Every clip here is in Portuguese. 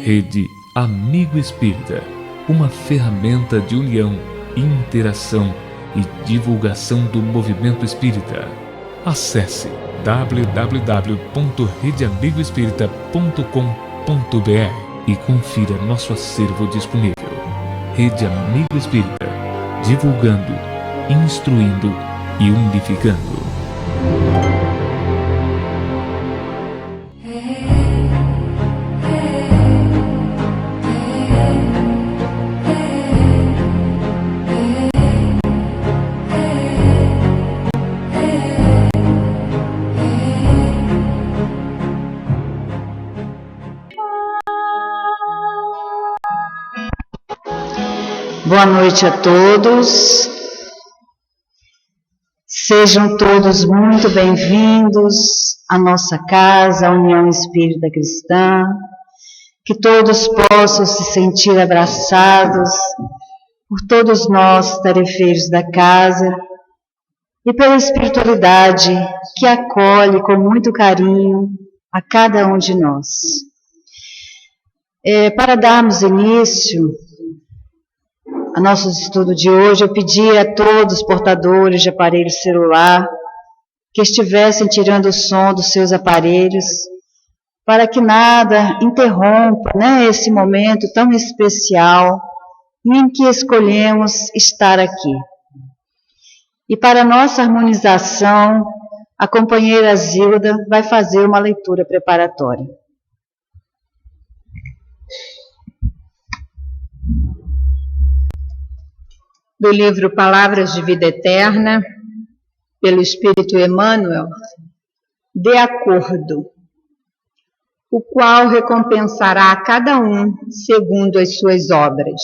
Rede Amigo Espírita, uma ferramenta de união, interação e divulgação do movimento espírita. Acesse www.redeamigoespírita.com.br e confira nosso acervo disponível. Rede Amigo Espírita, divulgando, instruindo e unificando. Boa noite a todos, sejam todos muito bem-vindos à nossa casa, a União Espírita Cristã, que todos possam se sentir abraçados por todos nós, tarefeiros da casa, e pela espiritualidade que acolhe com muito carinho a cada um de nós. Para darmos início a nosso estudo de hoje, eu pedi a todos os portadores de aparelho celular que estivessem tirando o som dos seus aparelhos, para que nada interrompa, esse momento tão especial em que escolhemos estar aqui. E para nossa harmonização, a companheira Zilda vai fazer uma leitura preparatória. Do livro Palavras de Vida Eterna, pelo Espírito Emmanuel, de acordo, o qual recompensará a cada um segundo as suas obras.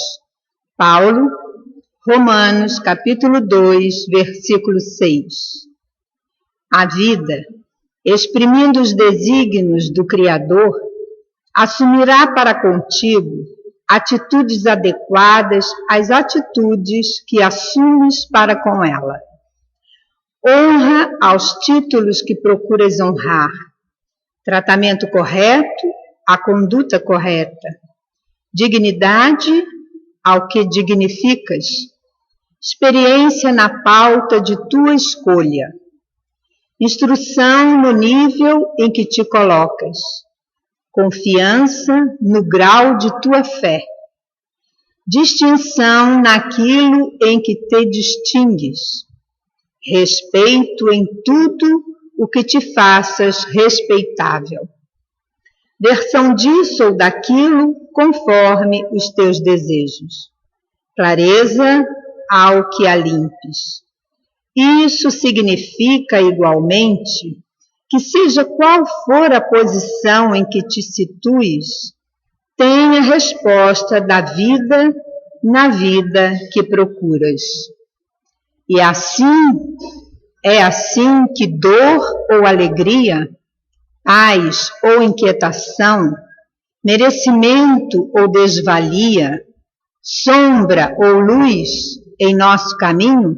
Paulo, Romanos, capítulo 2, versículo 6. A vida, exprimindo os desígnios do Criador, assumirá para contigo atitudes adequadas às atitudes que assumes para com ela. Honra aos títulos que procuras honrar. Tratamento correto à conduta correta. Dignidade ao que dignificas. Experiência na pauta de tua escolha. Instrução no nível em que te colocas. Confiança no grau de tua fé, distinção naquilo em que te distingues, respeito em tudo o que te faças respeitável, versão disso ou daquilo conforme os teus desejos, clareza ao que a limpes. Isso significa igualmente que seja qual for a posição em que te situes, tenha resposta da vida na vida que procuras. E assim, é assim que dor ou alegria, paz ou inquietação, merecimento ou desvalia, sombra ou luz em nosso caminho,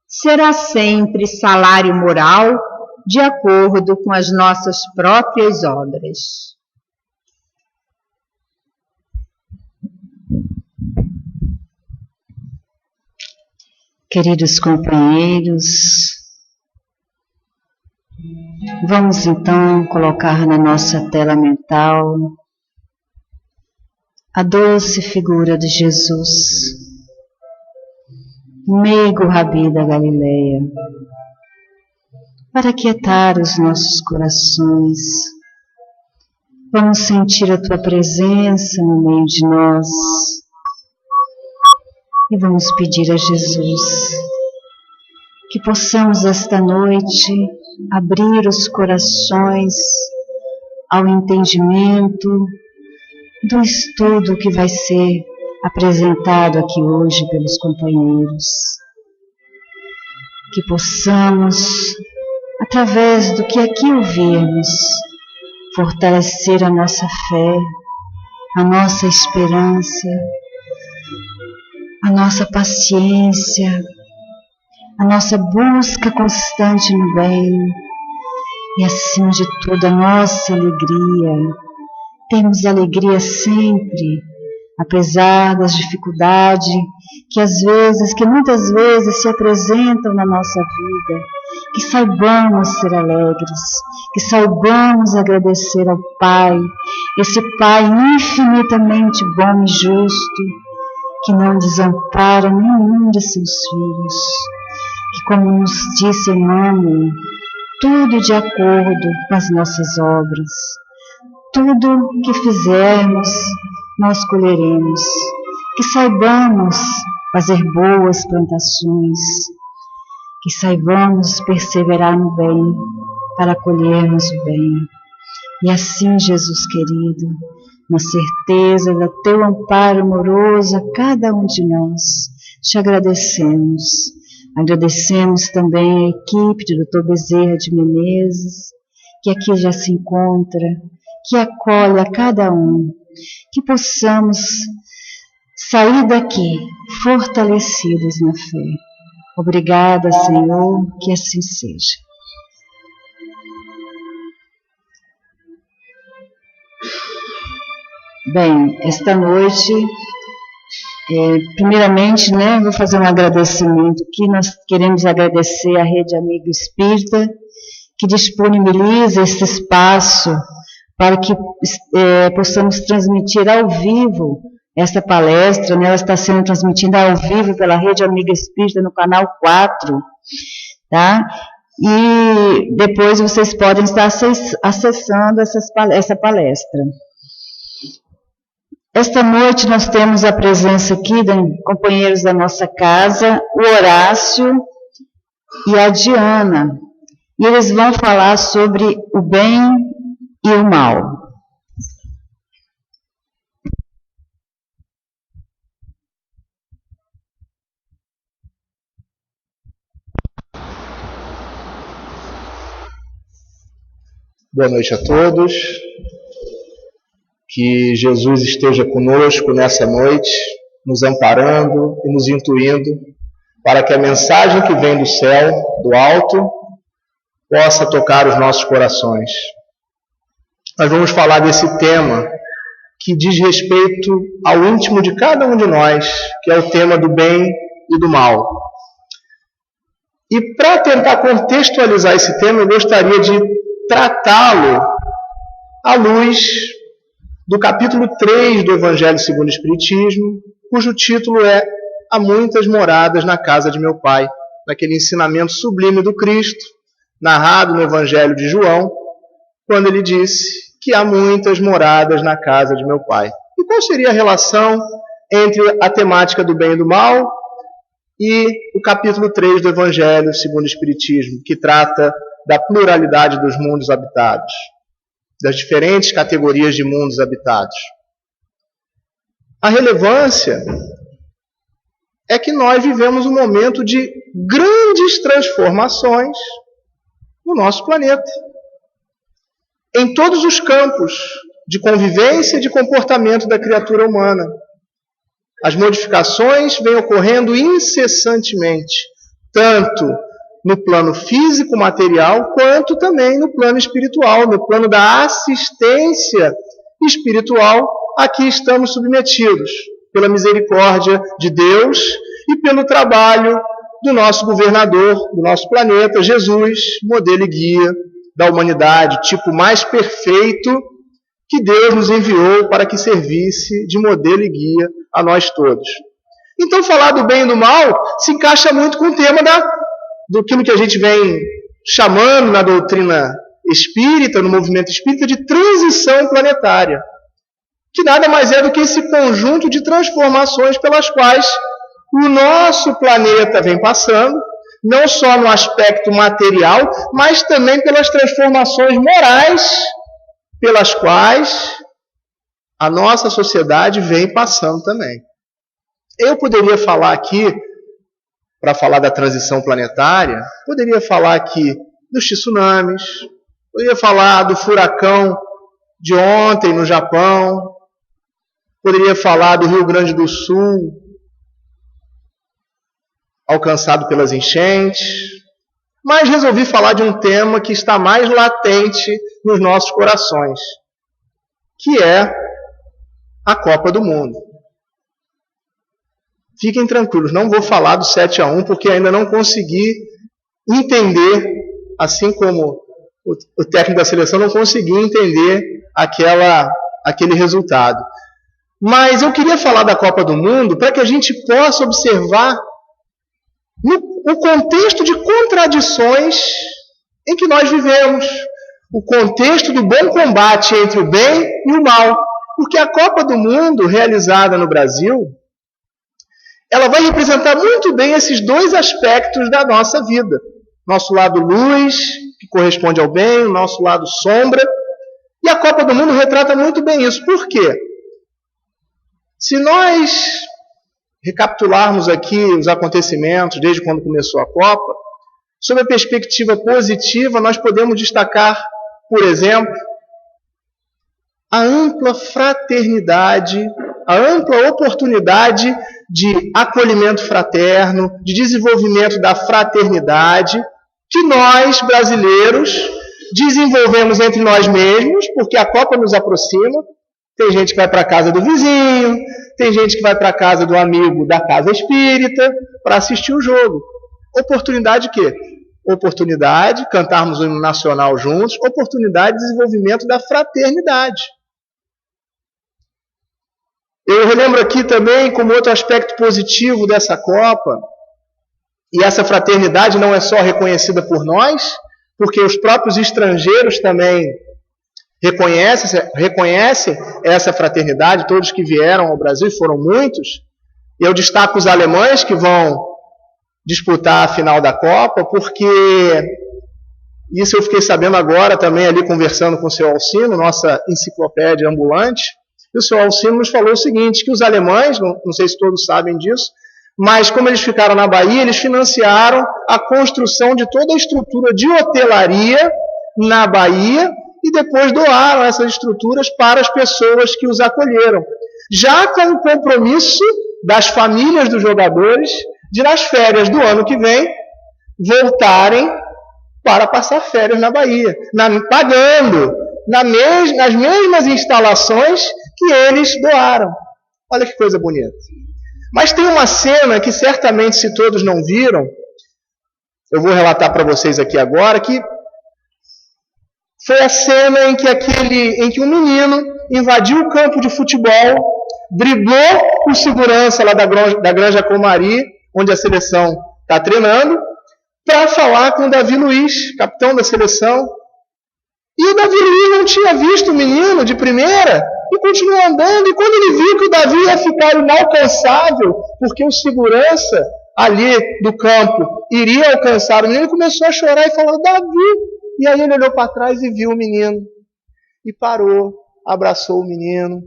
será sempre salário moral de acordo com as nossas próprias obras. Queridos companheiros, vamos então colocar na nossa tela mental a doce figura de Jesus, meigo Rabi da Galileia, para aquietar os nossos corações. Vamos sentir a tua presença no meio de nós e vamos pedir a Jesus que possamos esta noite abrir os corações ao entendimento do estudo que vai ser apresentado aqui hoje pelos companheiros. Que possamos, através do que aqui ouvirmos, fortalecer a nossa fé, a nossa esperança, a nossa paciência, a nossa busca constante no bem e, acima de tudo, a nossa alegria temos alegria sempre, apesar das dificuldades que muitas vezes se apresentam na nossa vida, que saibamos ser alegres, que saibamos agradecer ao Pai, esse Pai infinitamente bom e justo, que não desampara nenhum de seus filhos, que, como nos disse Emmanuel, tudo de acordo com as nossas obras, tudo que fizermos, nós colheremos, que saibamos fazer boas plantações, que saibamos perseverar no bem, para colhermos o bem. E assim, Jesus querido, na certeza do teu amparo amoroso a cada um de nós, te agradecemos. Agradecemos também a equipe do Dr. Bezerra de Menezes, que aqui já se encontra, que acolhe a cada um, que possamos sair daqui fortalecidos na fé. Obrigada, Senhor, que assim seja. Bem, esta noite, primeiramente, vou fazer um agradecimento aqui. Nós queremos agradecer à Rede Amigo Espírita, que disponibiliza esse espaço para que possamos transmitir ao vivo essa palestra, ela está sendo transmitida ao vivo pela Rede Amiga Espírita no canal 4, tá? E depois vocês podem estar acessando essa palestra. Esta noite nós temos a presença aqui de companheiros da nossa casa, o Horácio e a Diana, e eles vão falar sobre o bem e o mal. Boa noite a todos, que Jesus esteja conosco nessa noite, nos amparando e nos intuindo, para que a mensagem que vem do céu, do alto, possa tocar os nossos corações. Nós vamos falar desse tema que diz respeito ao íntimo de cada um de nós, que é o tema do bem e do mal. E para tentar contextualizar esse tema, eu gostaria de tratá-lo à luz do capítulo 3 do Evangelho segundo o Espiritismo, cujo título é Há muitas moradas na casa de meu Pai, naquele ensinamento sublime do Cristo, narrado no Evangelho de João, quando ele disse que há muitas moradas na casa de meu Pai. E qual seria a relação entre a temática do bem e do mal e o capítulo 3 do Evangelho segundo o Espiritismo, que trata da pluralidade dos mundos habitados, das diferentes categorias de mundos habitados? A relevância é que nós vivemos um momento de grandes transformações no nosso planeta, em todos os campos de convivência e de comportamento da criatura humana. As modificações vêm ocorrendo incessantemente, tanto no plano físico, material, quanto também no plano espiritual, no plano da assistência espiritual a que estamos submetidos, pela misericórdia de Deus e pelo trabalho do nosso governador, do nosso planeta, Jesus, modelo e guia da humanidade, tipo mais perfeito que Deus nos enviou para que servisse de modelo e guia a nós todos. Então, falar do bem e do mal se encaixa muito com o tema do que a gente vem chamando na doutrina espírita, no movimento espírita, de transição planetária, que nada mais é do que esse conjunto de transformações pelas quais o nosso planeta vem passando, não só no aspecto material, mas também pelas transformações morais pelas quais a nossa sociedade vem passando também. Eu poderia falar aqui, para falar da transição planetária, poderia falar aqui dos tsunamis, poderia falar do furacão de ontem no Japão, poderia falar do Rio Grande do Sul, alcançado pelas enchentes, mas resolvi falar de um tema que está mais latente nos nossos corações, que é a Copa do Mundo. Fiquem tranquilos, não vou falar do 7-1, porque ainda não consegui entender, assim como o técnico da seleção não conseguiu entender aquele resultado. Mas eu queria falar da Copa do Mundo para que a gente possa observar o contexto de contradições em que nós vivemos, o contexto do bom combate entre o bem e o mal. Porque a Copa do Mundo, realizada no Brasil, ela vai representar muito bem esses dois aspectos da nossa vida. Nosso lado luz, que corresponde ao bem, o nosso lado sombra. E a Copa do Mundo retrata muito bem isso. Por quê? Se nós recapitularmos aqui os acontecimentos desde quando começou a Copa, sob a perspectiva positiva, nós podemos destacar, por exemplo, a ampla fraternidade, a ampla oportunidade de acolhimento fraterno, de desenvolvimento da fraternidade, que nós, brasileiros, desenvolvemos entre nós mesmos, porque a Copa nos aproxima. Tem gente que vai para a casa do vizinho, tem gente que vai para a casa do amigo da casa espírita para assistir o jogo. Oportunidade o quê? Oportunidade de cantarmos o hino nacional juntos, oportunidade de desenvolvimento da fraternidade. Eu relembro aqui também, como outro aspecto positivo dessa Copa, e essa fraternidade não é só reconhecida por nós, porque os próprios estrangeiros também reconhecem essa fraternidade, todos que vieram ao Brasil, foram muitos. E eu destaco os alemães que vão disputar a final da Copa, porque isso eu fiquei sabendo agora também ali conversando com o seu Alcino, nossa enciclopédia ambulante, e o seu Alcino nos falou o seguinte, que os alemães, não sei se todos sabem disso, mas como eles ficaram na Bahia, eles financiaram a construção de toda a estrutura de hotelaria na Bahia e depois doaram essas estruturas para as pessoas que os acolheram. Já com o compromisso das famílias dos jogadores de, nas férias do ano que vem, voltarem para passar férias na Bahia, pagando nas mesmas instalações que eles doaram. Olha que coisa bonita. Mas tem uma cena que certamente, se todos não viram, eu vou relatar para vocês aqui agora, que foi a cena em que um menino invadiu o campo de futebol, driblou o segurança lá da Granja Comari, onde a seleção está treinando, para falar com o Davi Luiz, capitão da seleção. E o Davi Luiz não tinha visto o menino de primeira e continuou andando. E quando ele viu que o Davi ia ficar inalcançável, porque o segurança ali do campo iria alcançar o menino, ele começou a chorar e falou, Davi. E aí ele olhou para trás e viu o menino. E parou, abraçou o menino.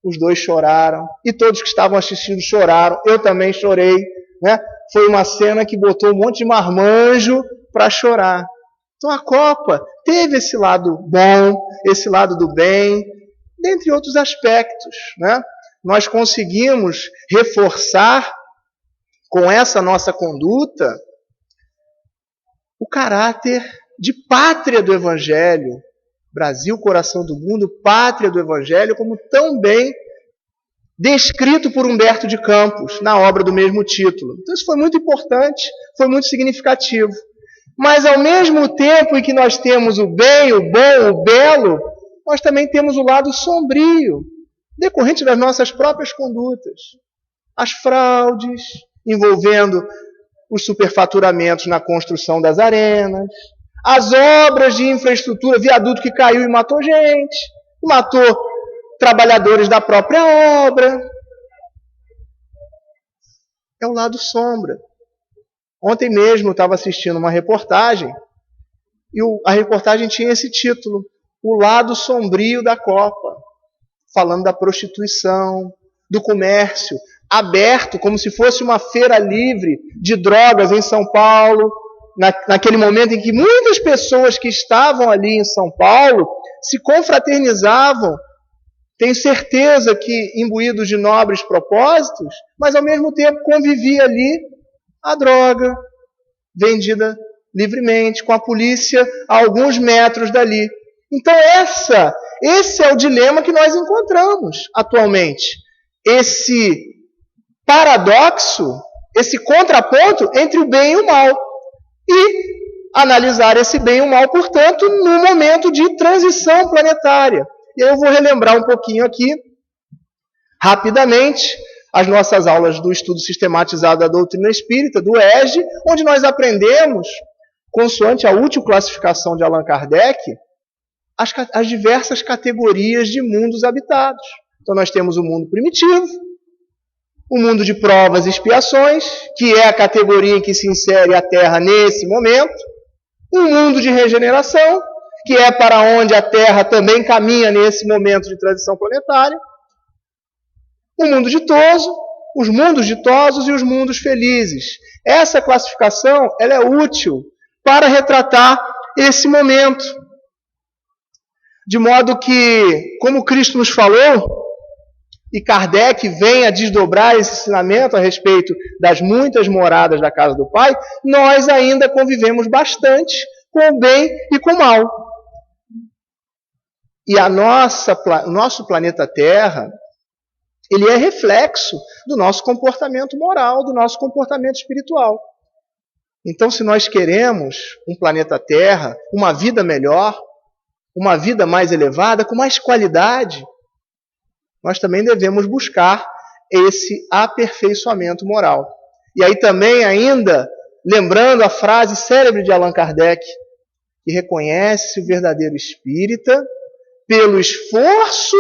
Os dois choraram. E todos que estavam assistindo choraram. Eu também chorei. Né? Foi uma cena que botou um monte de marmanjo para chorar. Então a Copa teve esse lado bom, esse lado do bem, dentre outros aspectos. Né? Nós conseguimos reforçar com essa nossa conduta o caráter de pátria do Evangelho. Brasil, coração do mundo, pátria do Evangelho, como tão bem descrito por Humberto de Campos, na obra do mesmo título. Então isso foi muito importante, foi muito significativo. Mas ao mesmo tempo em que nós temos o bem, o bom, o belo, nós também temos o lado sombrio, decorrente das nossas próprias condutas. As fraudes, envolvendo os superfaturamentos na construção das arenas, as obras de infraestrutura, viaduto que caiu e matou gente, matou trabalhadores da própria obra. É o lado sombra. Ontem mesmo eu estava assistindo uma reportagem e a reportagem tinha esse título, O Lado Sombrio da Copa, falando da prostituição, do comércio aberto, como se fosse uma feira livre de drogas em São Paulo, naquele momento em que muitas pessoas que estavam ali em São Paulo se confraternizavam, tenho certeza que imbuídos de nobres propósitos, mas ao mesmo tempo convivia ali a droga, vendida livremente, com a polícia a alguns metros dali. Então esse é o dilema que nós encontramos atualmente. Esse paradoxo, esse contraponto entre o bem e o mal. E analisar esse bem e o mal, portanto, no momento de transição planetária. E eu vou relembrar um pouquinho aqui, rapidamente, as nossas aulas do estudo sistematizado da doutrina espírita, do ESG, onde nós aprendemos, consoante a útil classificação de Allan Kardec, as diversas categorias de mundos habitados. Então nós temos o mundo primitivo, o mundo de provas e expiações, que é a categoria em que se insere a Terra nesse momento, um mundo de regeneração, que é para onde a Terra também caminha nesse momento de transição planetária, o mundo ditoso, os mundos ditosos e os mundos felizes. Essa classificação ela é útil para retratar esse momento. De modo que, como Cristo nos falou, e Kardec vem a desdobrar esse ensinamento a respeito das muitas moradas da casa do Pai, nós ainda convivemos bastante com o bem e com o mal. E o nosso planeta Terra, ele é reflexo do nosso comportamento moral, do nosso comportamento espiritual. Então, se nós queremos um planeta Terra, uma vida melhor, uma vida mais elevada, com mais qualidade, nós também devemos buscar esse aperfeiçoamento moral. E aí também ainda, lembrando a frase célebre de Allan Kardec, que reconhece o verdadeiro espírita pelo esforço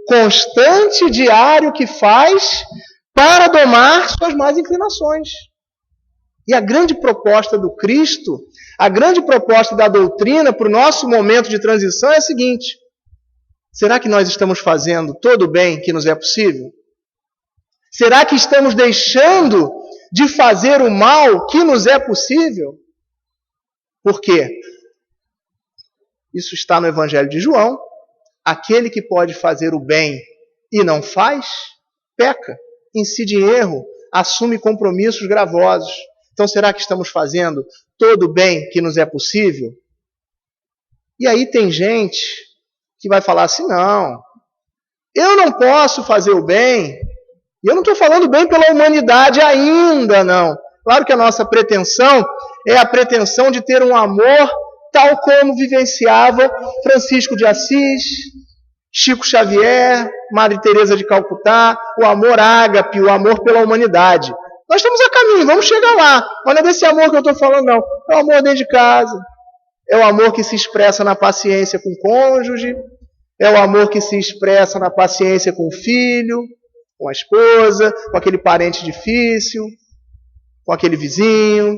constante e diário que faz para domar suas más inclinações. E a grande proposta do Cristo, a grande proposta da doutrina para o nosso momento de transição é a seguinte: será que nós estamos fazendo todo o bem que nos é possível? Será que estamos deixando de fazer o mal que nos é possível? Por quê? Isso está no Evangelho de João. Aquele que pode fazer o bem e não faz, peca, incide em erro, assume compromissos gravosos. Então, será que estamos fazendo todo o bem que nos é possível? E aí tem gente que vai falar assim: não, eu não posso fazer o bem, e eu não estou falando bem pela humanidade ainda, não. Claro que a nossa pretensão é a pretensão de ter um amor tal como vivenciava Francisco de Assis, Chico Xavier, Madre Teresa de Calcutá, o amor ágape, o amor pela humanidade. Nós estamos a caminho, vamos chegar lá. Mas não é desse amor que eu estou falando, não. É o amor dentro de casa. É o amor que se expressa na paciência com o cônjuge. É o amor que se expressa na paciência com o filho, com a esposa, com aquele parente difícil, com aquele vizinho.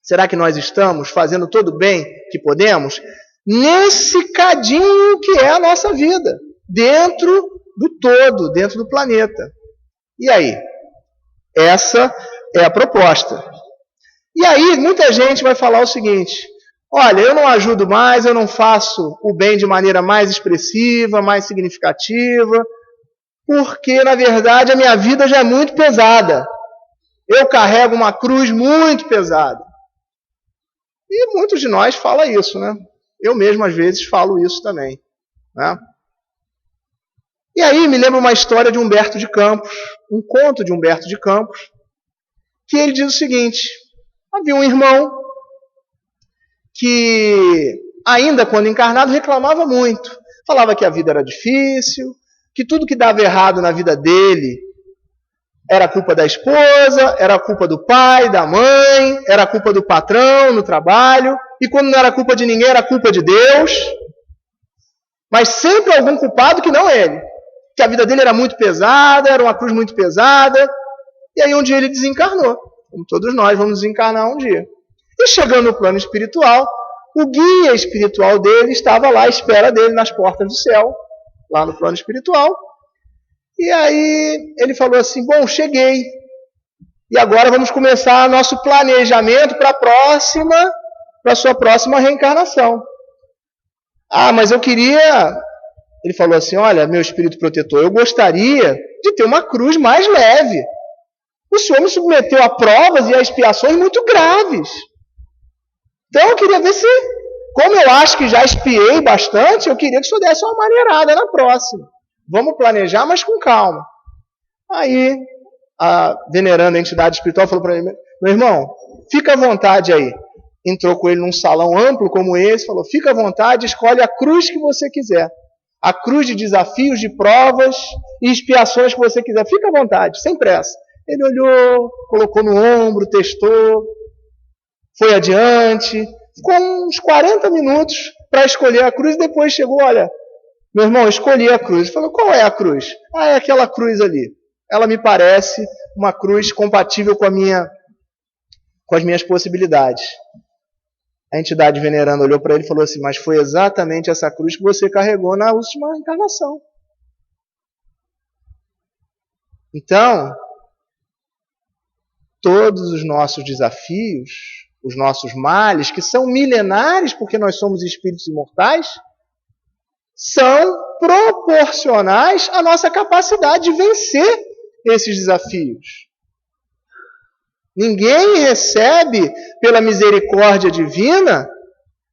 Será que nós estamos fazendo todo o bem que podemos nesse cadinho que é a nossa vida, dentro do todo, dentro do planeta? E aí? Essa é a proposta. E aí muita gente vai falar o seguinte: olha, eu não ajudo mais, eu não faço o bem de maneira mais expressiva, mais significativa, porque, na verdade, a minha vida já é muito pesada. Eu carrego uma cruz muito pesada. E muitos de nós falam isso, né? Eu mesmo, às vezes, falo isso também, né? E aí me lembra uma história de Humberto de Campos, um conto de Humberto de Campos, que ele diz o seguinte: havia um irmão que, ainda quando encarnado, reclamava muito. Falava que a vida era difícil, que tudo que dava errado na vida dele era culpa da esposa, era culpa do pai, da mãe, era culpa do patrão no trabalho, e quando não era culpa de ninguém, era culpa de Deus. Mas sempre algum culpado que não ele. Que a vida dele era muito pesada, era uma cruz muito pesada, e aí um dia ele desencarnou. Como todos nós vamos desencarnar um dia. E chegando no plano espiritual, o guia espiritual dele estava lá à espera dele nas portas do céu, lá no plano espiritual. E aí ele falou assim: bom, cheguei. E agora vamos começar nosso planejamento para a sua próxima reencarnação. Ah, mas eu queria... Ele falou assim: olha, meu espírito protetor, eu gostaria de ter uma cruz mais leve. O senhor me submeteu a provas e a expiações muito graves. Então eu queria ver se como eu acho que já espiei bastante, eu queria que o senhor desse uma maneirada na próxima. Vamos planejar, mas com calma. Aí, a veneranda entidade espiritual falou para ele, meu irmão, fica à vontade aí. Entrou com ele num salão amplo como esse, falou, fica à vontade, escolhe a cruz que você quiser. A cruz de desafios, de provas e expiações que você quiser. Fica à vontade, sem pressa. Ele olhou, colocou no ombro, testou, foi adiante, ficou uns 40 minutos para escolher a cruz e depois chegou, olha, meu irmão, escolhi a cruz. Ele falou, qual é a cruz? Ah, é aquela cruz ali. Ela me parece uma cruz compatível com as minhas possibilidades. A entidade veneranda olhou para ele e falou assim, mas foi exatamente essa cruz que você carregou na última encarnação. Então, todos os nossos desafios, os nossos males, que são milenares porque nós somos espíritos imortais, são proporcionais à nossa capacidade de vencer esses desafios. Ninguém recebe, pela misericórdia divina,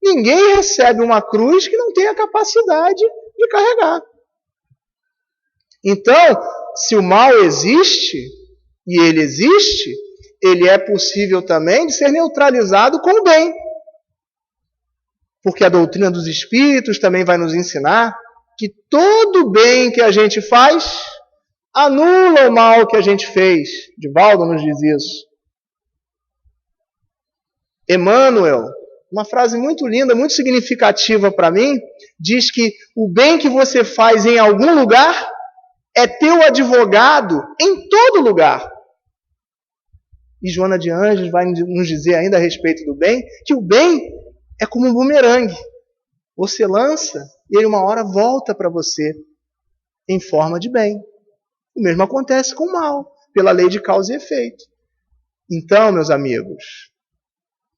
ninguém recebe uma cruz que não tenha capacidade de carregar. Então, se o mal existe, e ele existe, ele é possível também de ser neutralizado com o bem. Porque a doutrina dos espíritos também vai nos ensinar que todo bem que a gente faz anula o mal que a gente fez. Divaldo nos diz isso. Emmanuel, uma frase muito linda, muito significativa para mim, diz que o bem que você faz em algum lugar é teu advogado em todo lugar. E Joana de Ângeles vai nos dizer ainda a respeito do bem, que o bem é como um bumerangue. Você lança e ele uma hora volta para você em forma de bem. O mesmo acontece com o mal, pela lei de causa e efeito. Então, meus amigos,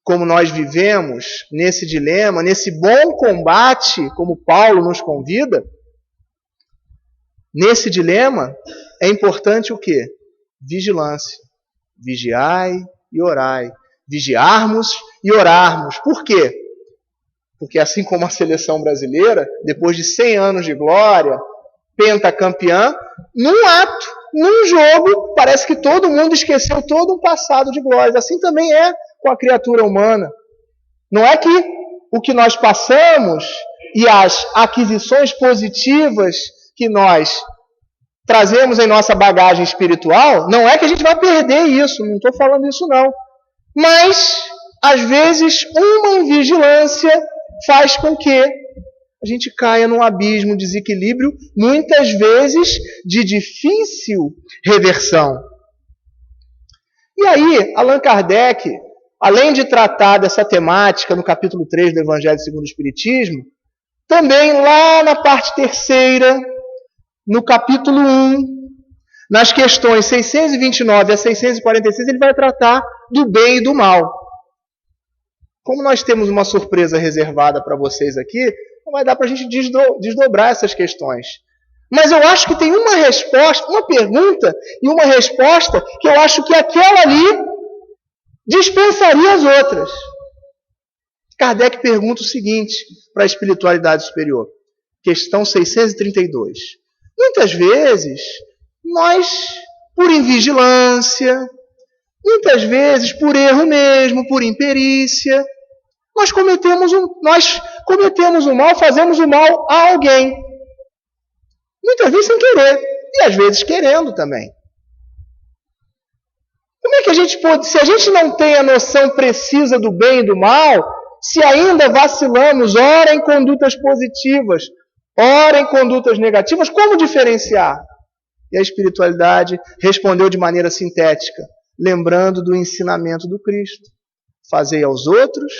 como nós vivemos nesse dilema, nesse bom combate, como Paulo nos convida, nesse dilema é importante o quê? Vigilância. Vigiai e orai. Vigiarmos e orarmos. Por quê? Porque assim como a seleção brasileira, depois de 100 anos de glória, pentacampeã, num ato, num jogo, parece que todo mundo esqueceu todo um passado de glórias. Assim também é com a criatura humana. Não é que o que nós passamos e as aquisições positivas que nós trazemos em nossa bagagem espiritual, não é que a gente vai perder isso, não estou falando isso não. Mas, às vezes, uma invigilância faz com que a gente caia num abismo, desequilíbrio, muitas vezes de difícil reversão. E aí, Allan Kardec, além de tratar dessa temática no capítulo 3 do Evangelho segundo o Espiritismo, também lá na parte 3ª, no capítulo 1, nas questões 629 a 646, ele vai tratar do bem e do mal. Como nós temos uma surpresa reservada para vocês aqui, não vai dar para a gente desdobrar essas questões. Mas eu acho que tem uma resposta, uma pergunta e uma resposta que eu acho que aquela ali dispensaria as outras. Kardec pergunta o seguinte para a espiritualidade superior. Questão 632. Muitas vezes, nós, por invigilância, muitas vezes por erro mesmo, por imperícia, nós cometemos o mal, fazemos o mal a alguém. Muitas vezes sem querer, e às vezes querendo também. Como é que a gente pode, se a gente não tem a noção precisa do bem e do mal, se ainda vacilamos, ora em condutas positivas, ora em condutas negativas, como diferenciar? E a espiritualidade respondeu de maneira sintética, lembrando do ensinamento do Cristo. Fazei aos outros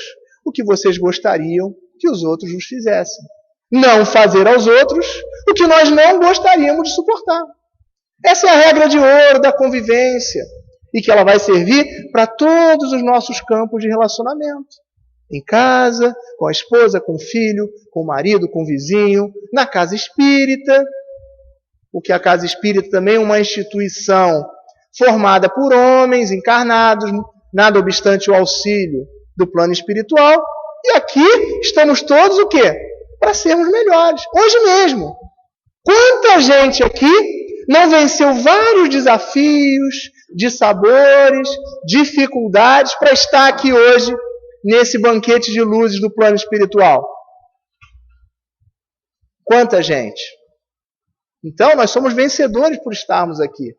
o que vocês gostariam que os outros vos fizessem. Não fazer aos outros o que nós não gostaríamos de suportar. Essa é a regra de ouro da convivência e que ela vai servir para todos os nossos campos de relacionamento. Em casa, com a esposa, com o filho, com o marido, com o vizinho, na casa espírita, porque a casa espírita também é uma instituição formada por homens encarnados, nada obstante o auxílio do plano espiritual, E aqui estamos todos o quê? Para sermos melhores. Hoje mesmo. Quanta gente aqui não venceu vários desafios, dissabores, dificuldades para estar aqui hoje nesse banquete de luzes do plano espiritual? Quanta gente? Então, nós somos vencedores por estarmos aqui,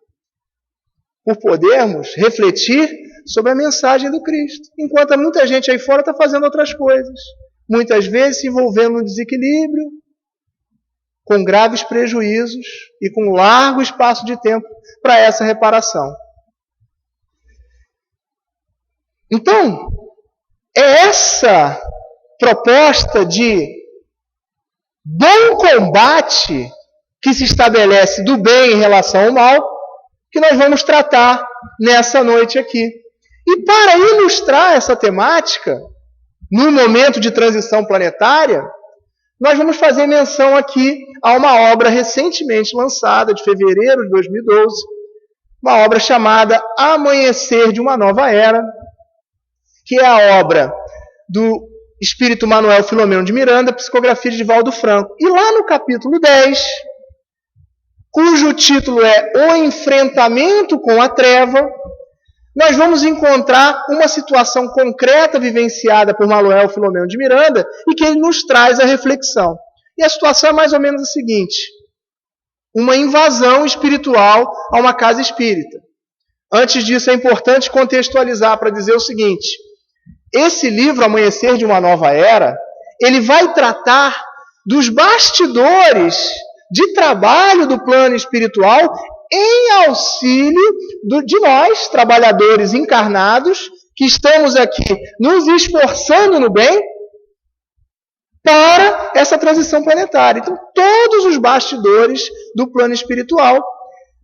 por podermos refletir sobre a mensagem do Cristo, enquanto muita gente aí fora está fazendo outras coisas, muitas vezes se envolvendo no desequilíbrio, com graves prejuízos e com largo espaço de tempo para essa reparação. Então, é essa proposta de bom combate que se estabelece do bem em relação ao mal, que nós vamos tratar nessa noite aqui. E para ilustrar essa temática, no momento de transição planetária, nós vamos fazer menção aqui a uma obra recentemente lançada, de fevereiro de 2012, uma obra chamada Amanhecer de uma Nova Era, que é a obra do Espírito Manuel Filomeno de Miranda, psicografia de Divaldo Franco. E lá no capítulo 10, cujo título é O Enfrentamento com a Treva, nós vamos encontrar uma situação concreta vivenciada por Manuel Filomeno de Miranda e que ele nos traz a reflexão. E a situação é mais ou menos a seguinte: uma invasão espiritual a uma casa espírita. Antes disso, é importante contextualizar para dizer o seguinte: esse livro, Amanhecer de uma Nova Era, ele vai tratar dos bastidores de trabalho do plano espiritual em auxílio de nós, trabalhadores encarnados, que estamos aqui nos esforçando no bem para essa transição planetária. Então, todos os bastidores do plano espiritual,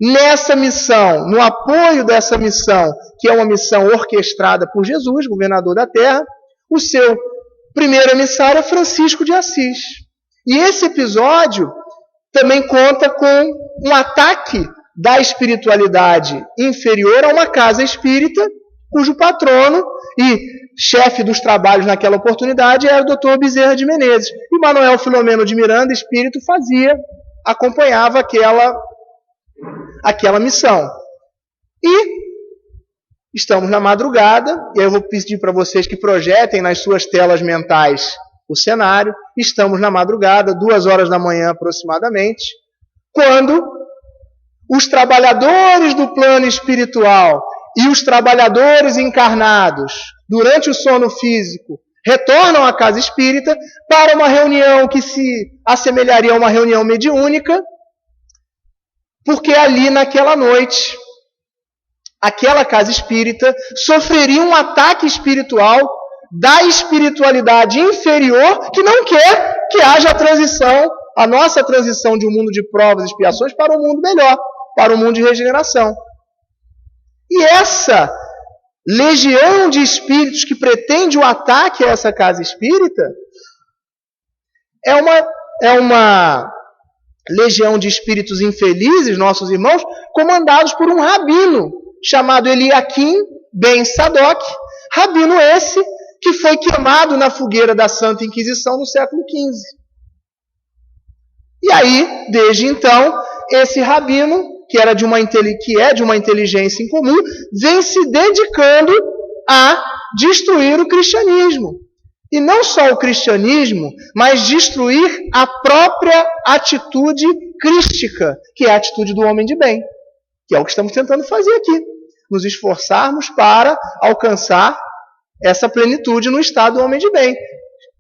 nessa missão, no apoio dessa missão, que é uma missão orquestrada por Jesus, governador da Terra, o seu primeiro emissário é Francisco de Assis. E esse episódio também conta com um ataque da espiritualidade inferior a uma casa espírita, cujo patrono e chefe dos trabalhos naquela oportunidade era o Dr. Bezerra de Menezes. E Manuel Filomeno de Miranda, espírito, acompanhava aquela missão. E estamos na madrugada, e aí eu vou pedir para vocês que projetem nas suas telas mentais o cenário. Estamos na madrugada, 2 horas da manhã aproximadamente, quando os trabalhadores do plano espiritual e os trabalhadores encarnados, durante o sono físico, retornam à casa espírita para uma reunião que se assemelharia a uma reunião mediúnica, porque ali naquela noite, aquela casa espírita sofreria um ataque espiritual da espiritualidade inferior que não quer que haja a transição, a nossa transição de um mundo de provas e expiações para um mundo melhor, para um mundo de regeneração. E essa legião de espíritos que pretende o ataque a essa casa espírita é uma legião de espíritos infelizes, nossos irmãos, comandados por um rabino chamado Eliakim Ben Sadoc, rabino esse que foi queimado na fogueira da Santa Inquisição no século XV. E aí, desde então, esse rabino, que é de uma inteligência incomum, vem se dedicando a destruir o cristianismo. E não só o cristianismo, mas destruir a própria atitude crística, que é a atitude do homem de bem, que é o que estamos tentando fazer aqui. Nos esforçarmos para alcançar essa plenitude no estado do homem de bem.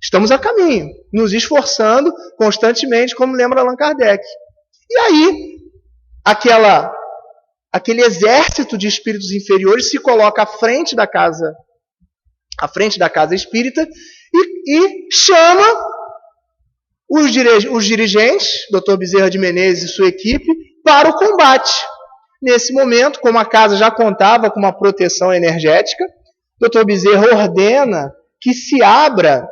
Estamos a caminho, nos esforçando constantemente, como lembra Allan Kardec. E aí, aquele exército de espíritos inferiores se coloca à frente da casa espírita e chama os dirigentes, Dr. Bezerra de Menezes e sua equipe, para o combate. Nesse momento, como a casa já contava com uma proteção energética, Dr. Bezerra ordena que se abram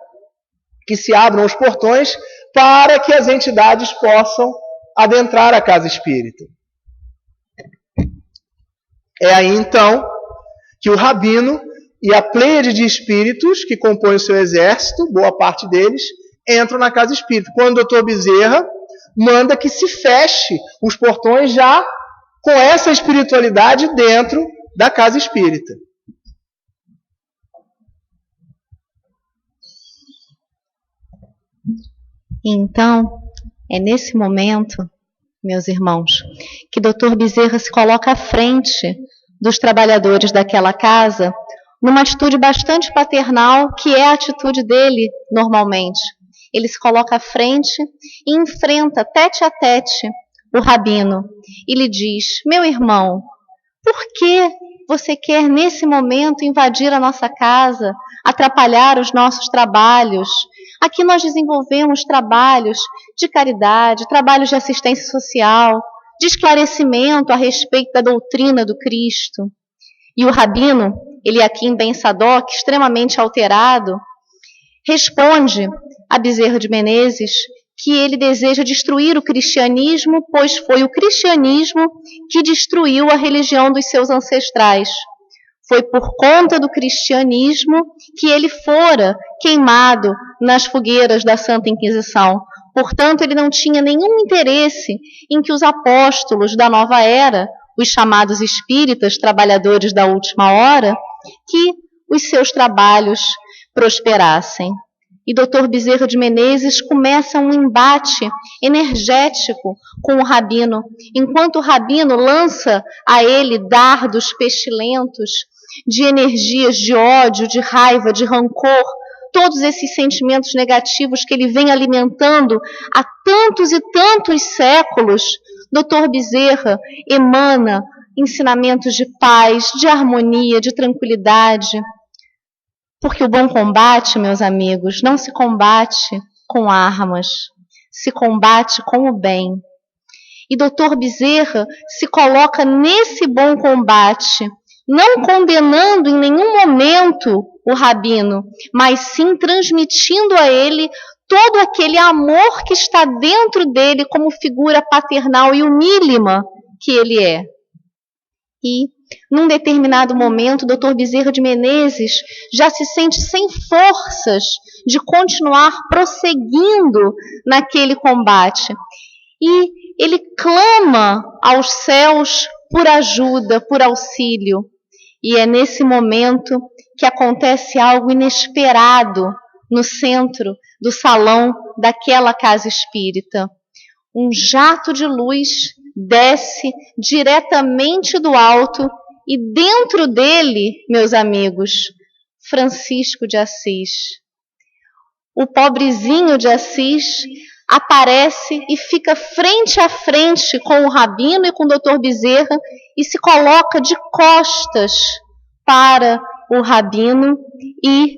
os portões para que as entidades possam adentrar a casa espírita. É aí então que o rabino E a pleiade de espíritos que compõem o seu exército, boa parte deles, entram na casa espírita. Quando o Dr. Bezerra manda que se feche os portões já com essa espiritualidade dentro da casa espírita. Então, é nesse momento, meus irmãos, que Dr. Bezerra se coloca à frente dos trabalhadores daquela casa, numa atitude bastante paternal, que é a atitude dele normalmente. Ele se coloca à frente e enfrenta tete a tete o rabino e lhe diz: meu irmão, por que você quer nesse momento invadir a nossa casa, atrapalhar os nossos trabalhos? Aqui nós desenvolvemos trabalhos de caridade, trabalhos de assistência social, de esclarecimento a respeito da doutrina do Cristo. E o rabino, ele aqui em Ben Sadoc, extremamente alterado, responde a Bezerra de Menezes que ele deseja destruir o cristianismo, pois foi o cristianismo que destruiu a religião dos seus ancestrais. Foi por conta do cristianismo que ele fora queimado nas fogueiras da Santa Inquisição. Portanto, ele não tinha nenhum interesse em que os apóstolos da nova era, os chamados espíritas, trabalhadores da última hora, que os seus trabalhos prosperassem. E Dr. Bezerra de Menezes começa um embate energético com o rabino, enquanto o rabino lança a ele dardos pestilentos de energias de ódio, de raiva, de rancor, todos esses sentimentos negativos que ele vem alimentando há tantos e tantos séculos. Dr. Bezerra emana ensinamentos de paz, de harmonia, de tranquilidade. Porque o bom combate, meus amigos, não se combate com armas, se combate com o bem. E Dr. Bezerra se coloca nesse bom combate, não condenando em nenhum momento o rabino, mas sim transmitindo a ele todo aquele amor que está dentro dele como figura paternal e humílima que ele é. E, num determinado momento, o Dr. Bezerra de Menezes já se sente sem forças de continuar prosseguindo naquele combate. E ele clama aos céus por ajuda, por auxílio. E é nesse momento que acontece algo inesperado no centro do salão daquela casa espírita. Um jato de luz desce diretamente do alto e dentro dele, meus amigos, Francisco de Assis. O pobrezinho de Assis aparece e fica frente a frente com o rabino e com o Dr. Bezerra e se coloca de costas para o rabino e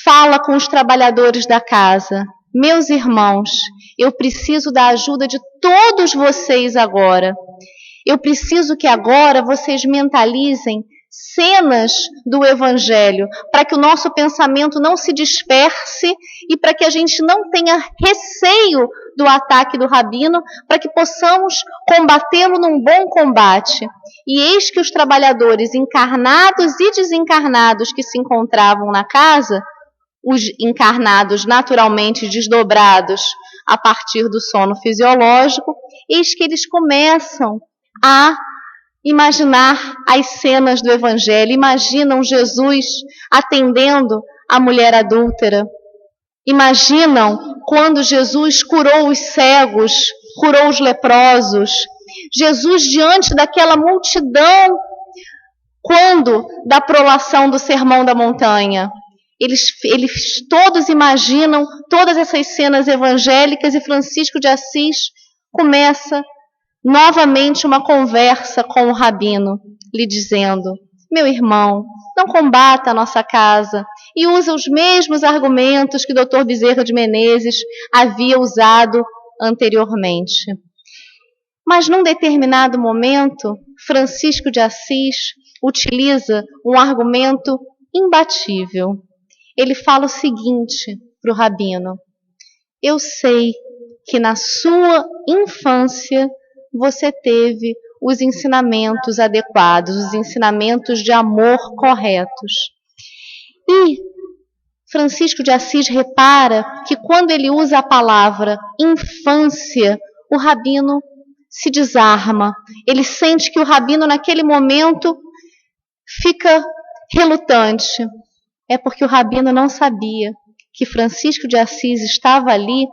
fala com os trabalhadores da casa: meus irmãos, eu preciso da ajuda de todos vocês agora. Eu preciso que agora vocês mentalizem cenas do Evangelho, para que o nosso pensamento não se disperse e para que a gente não tenha receio do ataque do rabino, para que possamos combatê-lo num bom combate. E eis que os trabalhadores encarnados e desencarnados que se encontravam na casa, os encarnados naturalmente desdobrados a partir do sono fisiológico, eis que eles começam a imaginar as cenas do Evangelho, imaginam Jesus atendendo a mulher adúltera, imaginam quando Jesus curou os cegos, curou os leprosos, Jesus diante daquela multidão, quando da prolação do Sermão da Montanha. Eles todos imaginam todas essas cenas evangélicas e Francisco de Assis começa novamente uma conversa com o rabino, lhe dizendo: meu irmão, não combata a nossa casa, e usa os mesmos argumentos que o Dr. Bezerra de Menezes havia usado anteriormente. Mas num determinado momento, Francisco de Assis utiliza um argumento imbatível. Ele fala o seguinte para o rabino: eu sei que na sua infância você teve os ensinamentos adequados, os ensinamentos de amor corretos. E Francisco de Assis repara que quando ele usa a palavra infância, o rabino se desarma. Ele sente que o rabino naquele momento fica relutante. É porque o rabino não sabia que Francisco de Assis estava ali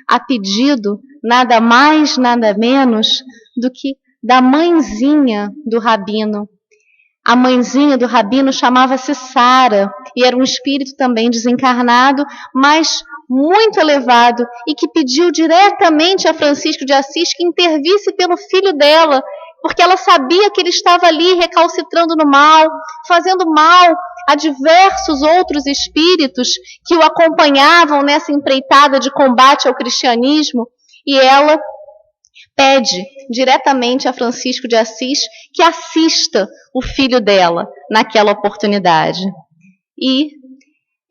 a pedido nada mais, nada menos do que da mãezinha do rabino. A mãezinha do rabino chamava-se Sara e era um espírito também desencarnado, mas muito elevado, e que pediu diretamente a Francisco de Assis que intervisse pelo filho dela, porque ela sabia que ele estava ali recalcitrando no mal, fazendo mal a diversos outros espíritos que o acompanhavam nessa empreitada de combate ao cristianismo, e ela pede diretamente a Francisco de Assis que assista o filho dela naquela oportunidade. E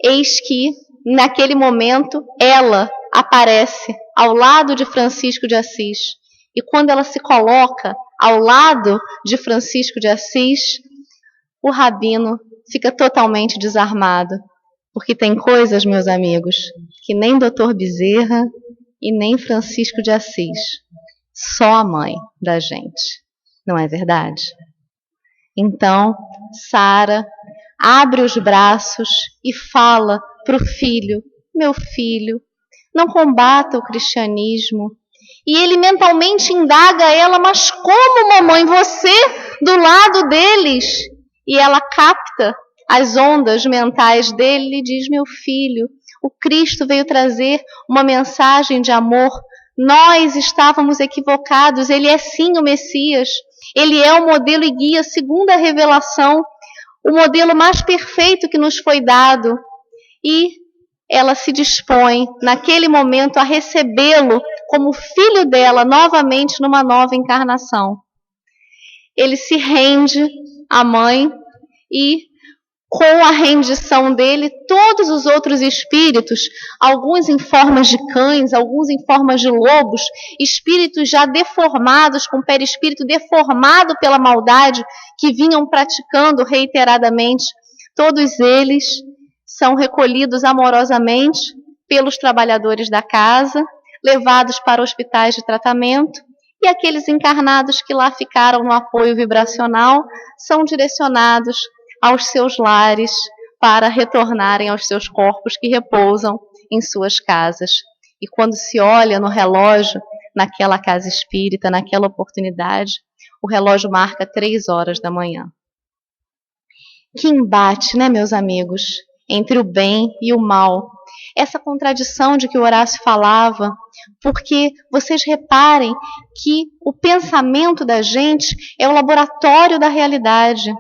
eis que, naquele momento, ela aparece ao lado de Francisco de Assis. E quando ela se coloca ao lado de Francisco de Assis, o rabino fica totalmente desarmado. Porque tem coisas, meus amigos, que nem Dr. Bezerra e nem Francisco de Assis. Só a mãe da gente, não é verdade? Então, Sara abre os braços e fala para o filho: meu filho, não combata o cristianismo. E ele mentalmente indaga a ela: mas como, mamãe, você do lado deles? E ela capta as ondas mentais dele e diz: meu filho, o Cristo veio trazer uma mensagem de amor. Nós estávamos equivocados, ele é sim o Messias, ele é o modelo e guia segundo a revelação, o modelo mais perfeito que nos foi dado. E ela se dispõe, naquele momento, a recebê-lo como filho dela, novamente numa nova encarnação. Ele se rende à mãe e, com a rendição dele, todos os outros espíritos, alguns em formas de cães, alguns em formas de lobos, espíritos já deformados, com o perispírito deformado pela maldade, que vinham praticando reiteradamente, todos eles são recolhidos amorosamente pelos trabalhadores da casa, levados para hospitais de tratamento, e aqueles encarnados que lá ficaram no apoio vibracional são direcionados aos seus lares para retornarem aos seus corpos que repousam em suas casas. E quando se olha no relógio, naquela casa espírita, naquela oportunidade, o relógio marca 3 horas da manhã. Que embate, né, meus amigos, entre o bem e o mal. Essa contradição de que o Horácio falava, porque vocês reparem que o pensamento da gente é o laboratório da realidade.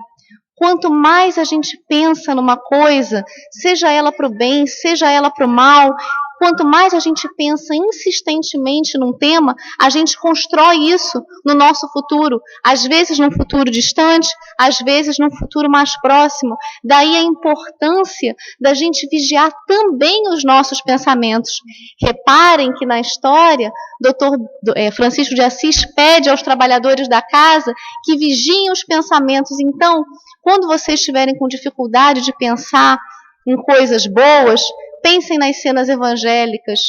Quanto mais a gente pensa numa coisa, seja ela para o bem, seja ela para o mal, quanto mais a gente pensa insistentemente num tema, a gente constrói isso no nosso futuro. Às vezes num futuro distante, às vezes num futuro mais próximo. Daí a importância da gente vigiar também os nossos pensamentos. Reparem que na história, Dr. Francisco de Assis pede aos trabalhadores da casa que vigiem os pensamentos. Então, quando vocês estiverem com dificuldade de pensar em coisas boas, pensem nas cenas evangélicas.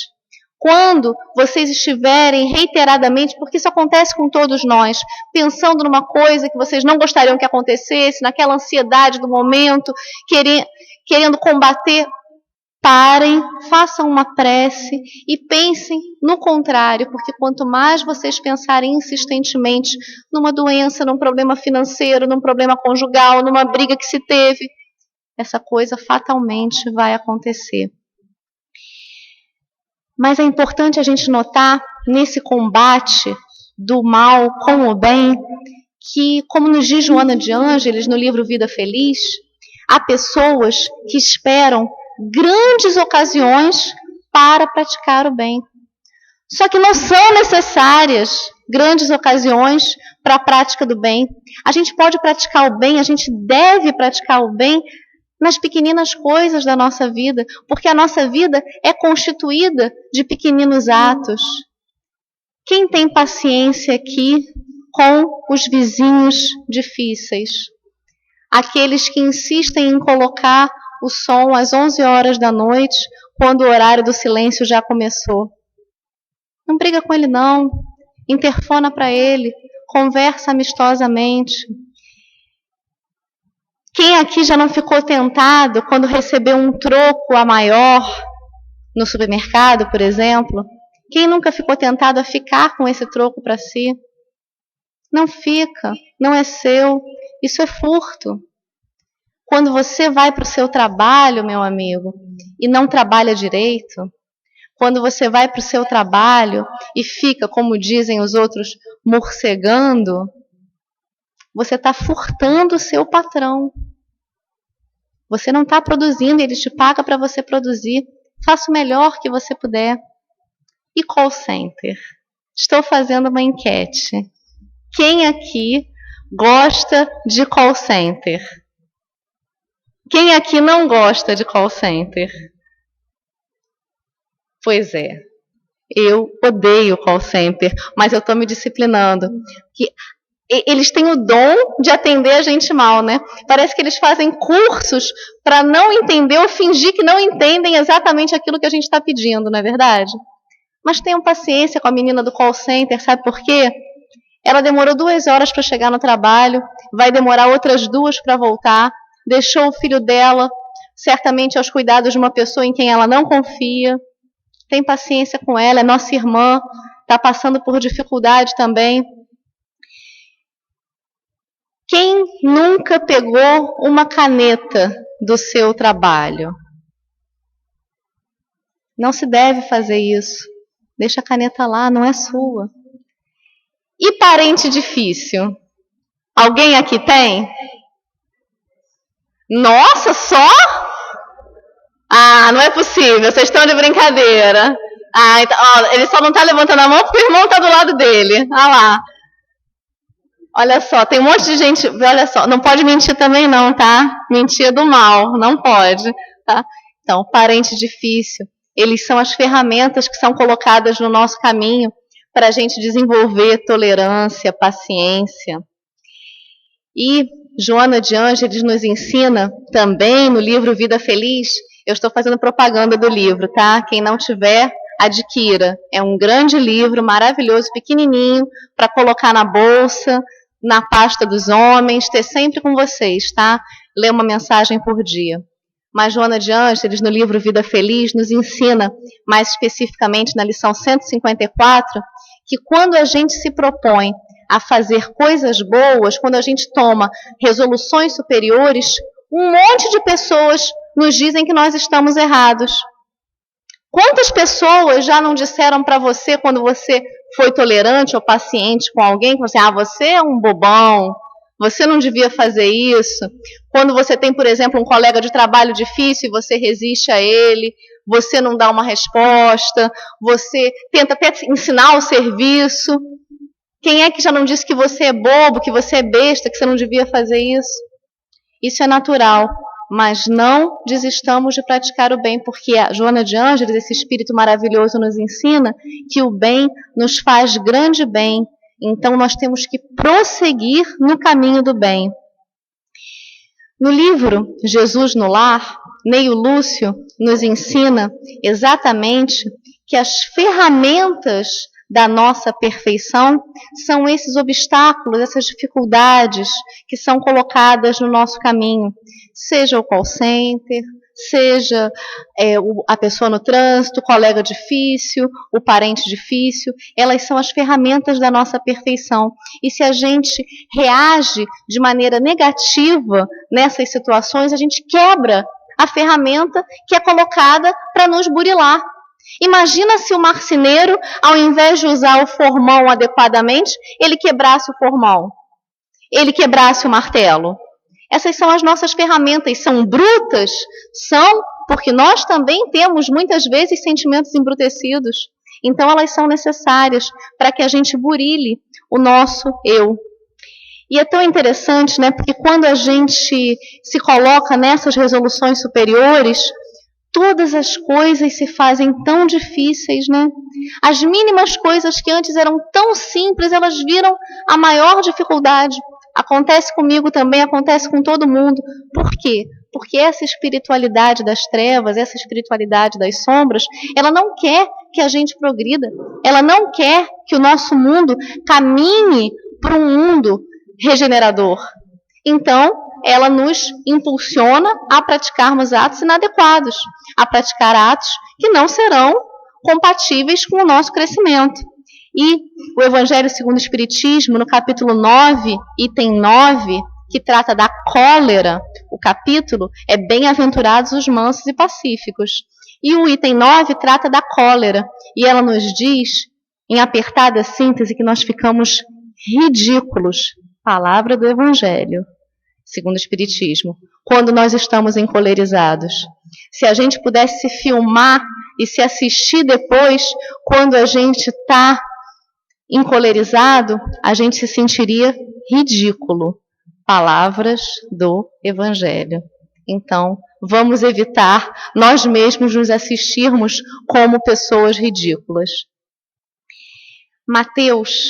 Quando vocês estiverem reiteradamente, porque isso acontece com todos nós, pensando numa coisa que vocês não gostariam que acontecesse, naquela ansiedade do momento, querendo combater, parem, façam uma prece e pensem no contrário, porque quanto mais vocês pensarem insistentemente numa doença, num problema financeiro, num problema conjugal, numa briga que se teve, essa coisa fatalmente vai acontecer. Mas é importante a gente notar, nesse combate do mal com o bem, que, como nos diz Joana de Ângeles no livro Vida Feliz, há pessoas que esperam grandes ocasiões para praticar o bem. Só que não são necessárias grandes ocasiões para a prática do bem. A gente pode praticar o bem, a gente deve praticar o bem nas pequeninas coisas da nossa vida, porque a nossa vida é constituída de pequeninos atos. Quem tem paciência aqui com os vizinhos difíceis? Aqueles que insistem em colocar o som às 11 horas da noite, quando o horário do silêncio já começou. Não briga com ele não, interfona para ele, conversa amistosamente. Quem aqui já não ficou tentado quando recebeu um troco a maior no supermercado, por exemplo? Quem nunca ficou tentado a ficar com esse troco para si? Não fica, não é seu, isso é furto. Quando você vai para o seu trabalho, meu amigo, e não trabalha direito, quando você vai para o seu trabalho e fica, como dizem os outros, morcegando, você está furtando o seu patrão. Você não está produzindo, ele te paga para você produzir. Faça o melhor que você puder. E call center? Estou fazendo uma enquete. Quem aqui gosta de call center? Quem aqui não gosta de call center? Pois é, eu odeio call center, mas eu estou me disciplinando. Eles têm o dom de atender a gente mal, né? Parece que eles fazem cursos para não entender ou fingir que não entendem exatamente aquilo que a gente está pedindo, não é verdade? Mas tenham paciência com a menina do call center, sabe por quê? Ela demorou 2 horas para chegar no trabalho, vai demorar outras 2 para voltar, deixou o filho dela, certamente aos cuidados de uma pessoa em quem ela não confia. Tem paciência com ela, é nossa irmã, está passando por dificuldade também. Quem nunca pegou uma caneta do seu trabalho? Não se deve fazer isso. Deixa a caneta lá, não é sua. E parente difícil? Alguém aqui tem? Nossa, só? Ah, não é possível, vocês estão de brincadeira. Ah, então, ó, ele só não está levantando a mão porque o irmão está do lado dele. Olha lá. Olha só, tem um monte de gente, olha só, não pode mentir também não, tá? Mentir é do mal, não pode, tá? Então, parente difícil, eles são as ferramentas que são colocadas no nosso caminho para a gente desenvolver tolerância, paciência. E Joana de Ângeles nos ensina também no livro Vida Feliz, eu estou fazendo propaganda do livro, tá? Quem não tiver, adquira. É um grande livro, maravilhoso, pequenininho, para colocar na bolsa, na pasta dos homens, ter sempre com vocês, tá? Ler uma mensagem por dia. Mas Joana de Ângeles, no livro Vida Feliz, nos ensina, mais especificamente na lição 154, que quando a gente se propõe a fazer coisas boas, quando a gente toma resoluções superiores, um monte de pessoas nos dizem que nós estamos errados. Quantas pessoas já não disseram para você, quando você foi tolerante ou paciente com alguém, que você é um bobão, você não devia fazer isso. Quando você tem, por exemplo, um colega de trabalho difícil e você resiste a ele, você não dá uma resposta, você tenta até ensinar o serviço. Quem é que já não disse que você é bobo, que você é besta, que você não devia fazer isso? Isso é natural, mas não desistamos de praticar o bem, porque a Joana de Ângeles, esse espírito maravilhoso, nos ensina que o bem nos faz grande bem. Então, nós temos que prosseguir no caminho do bem. No livro Jesus no Lar, Neio Lúcio nos ensina exatamente que as ferramentas da nossa perfeição são esses obstáculos, essas dificuldades que são colocadas no nosso caminho. Seja o call center, seja a pessoa no trânsito, o colega difícil, o parente difícil, elas são as ferramentas da nossa perfeição. E se a gente reage de maneira negativa nessas situações, a gente quebra a ferramenta que é colocada para nos burilar. Imagina se o marceneiro, ao invés de usar o formão adequadamente, ele quebrasse o formão, ele quebrasse o martelo. Essas são as nossas ferramentas, são brutas? São, porque nós também temos muitas vezes sentimentos embrutecidos. Então elas são necessárias para que a gente burile o nosso eu. E é tão interessante, né? Porque quando a gente se coloca nessas resoluções superiores, todas as coisas se fazem tão difíceis, né? As mínimas coisas que antes eram tão simples, elas viram a maior dificuldade. Acontece comigo também, acontece com todo mundo. Por quê? Porque essa espiritualidade das trevas, essa espiritualidade das sombras, ela não quer que a gente progrida. Ela não quer que o nosso mundo caminhe para um mundo regenerador. Então, ela nos impulsiona a praticarmos atos inadequados, a praticar atos que não serão compatíveis com o nosso crescimento. E o Evangelho segundo o Espiritismo, no capítulo 9, item 9, que trata da cólera, o capítulo é Bem-aventurados os mansos e pacíficos. E o item 9 trata da cólera, e ela nos diz, em apertada síntese, que nós ficamos ridículos. Palavra do Evangelho, segundo o Espiritismo, quando nós estamos encolerizados. Se a gente pudesse se filmar e se assistir depois, quando a gente está encolerizado, a gente se sentiria ridículo. Palavras do Evangelho. Então, vamos evitar nós mesmos nos assistirmos como pessoas ridículas. Mateus,